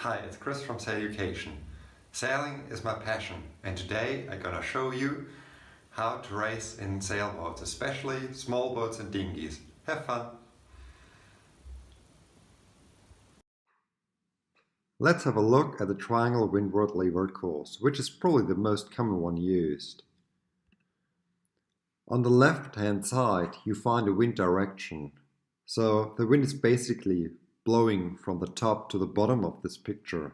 Hi, it's Chris from SAILUCATION. Sailing is my passion, and today I'm gonna show you how to race in sailboats, especially small boats and dinghies. Have fun! Let's have a look at the triangle windward leeward course, which is probably the most common one used. On the left hand side you find a wind direction. So the wind is basically blowing from the top to the bottom of this picture.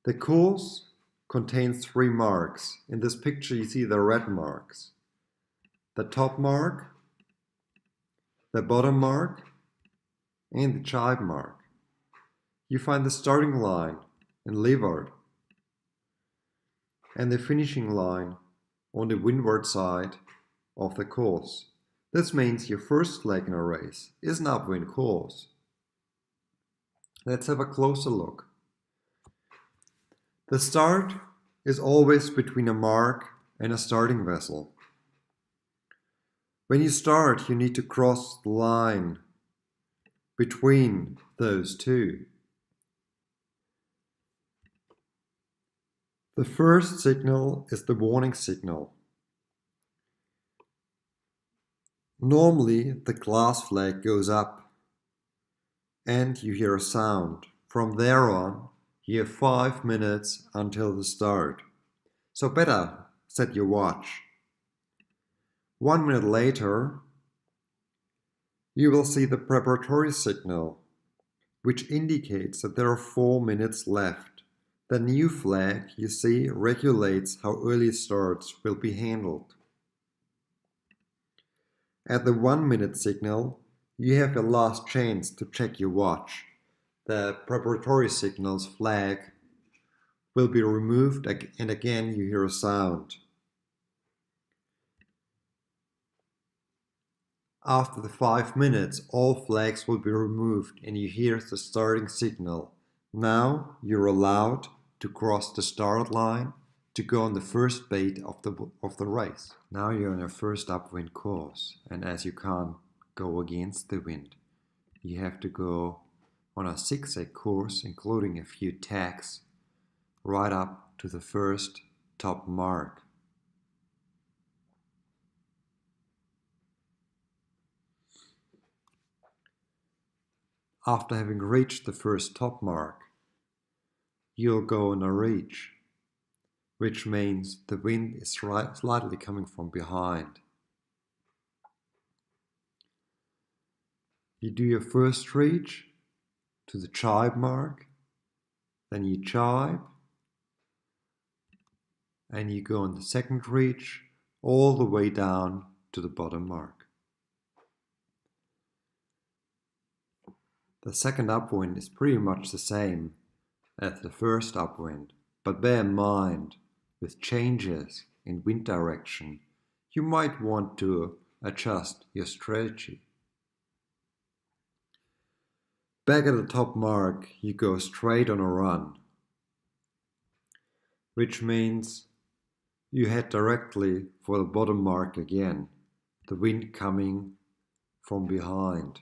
The course contains 3 marks. In this picture you see the red marks. The top mark, the bottom mark, and the jibe mark. You find the starting line in leeward and the finishing line on the windward side of the course. This means your first leg in a race is an upwind course. Let's have a closer look. The start is always between a mark and a starting vessel. When you start, you need to cross the line between those two. The first signal is the warning signal. Normally, the glass flag goes up and you hear a sound. From there on, you have 5 minutes until the start. So better set your watch. 1 minute later, you will see the preparatory signal, which indicates that there are 4 minutes left. The new flag you see regulates how early starts will be handled. At the 1 minute signal, you have your last chance to check your watch. The preparatory signal's flag will be removed and again you hear a sound. After the 5 minutes, all flags will be removed and you hear the starting signal. Now you're allowed to cross the start line to go on the first bait of the race. Now you're on your first upwind course, and as you can't go against the wind, you have to go on a zigzag course, including a few tacks, right up to the first top mark. After having reached the first top mark, you'll go on a reach, which means the wind is slightly coming from behind. You do your first reach to the jibe mark, then you jibe, and you go on the second reach all the way down to the bottom mark. The second upwind is pretty much the same as the first upwind, but bear in mind, with changes in wind direction, you might want to adjust your strategy. Back at the top mark, you go straight on a run, which means you head directly for the bottom mark again, the wind coming from behind.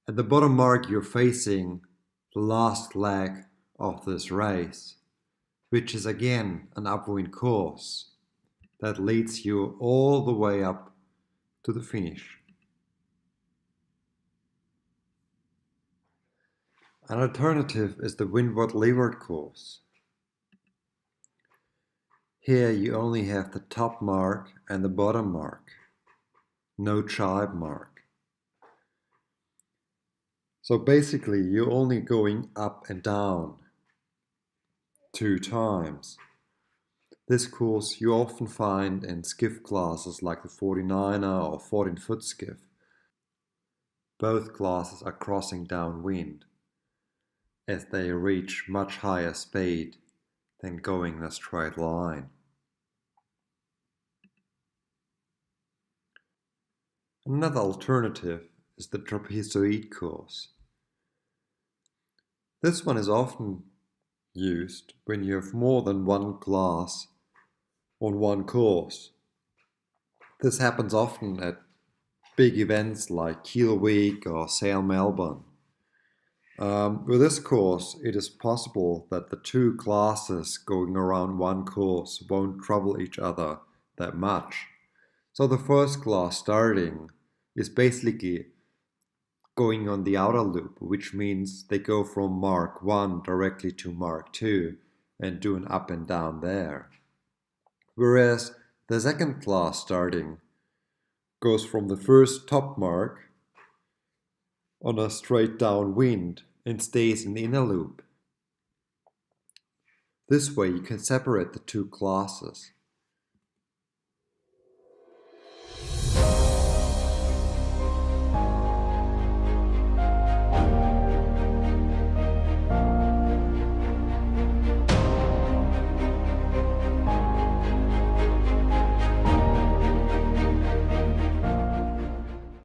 At the bottom mark you're facing the last leg of this race, which is again an upwind course that leads you all the way up to the finish. An alternative is the windward leeward course. Here you only have the top mark and the bottom mark, no jibe mark. So basically you're only going up and down 2 times. This course you often find in skiff classes like the 49er or 14-foot skiff. Both classes are crossing downwind as they reach much higher speed than going in a straight line. Another alternative is the trapezoid course. This one is often used when you have more than one class on one course. This happens often at big events like Kiel Week or Sail Melbourne. With this course, it is possible that the two classes going around one course won't trouble each other that much. So the first class starting is basically going on the outer loop, which means they go from Mark 1 directly to Mark 2 and do an up and down there. Whereas the second class starting goes from the first top mark on a straight down wind and stays in the inner loop. This way you can separate the two classes.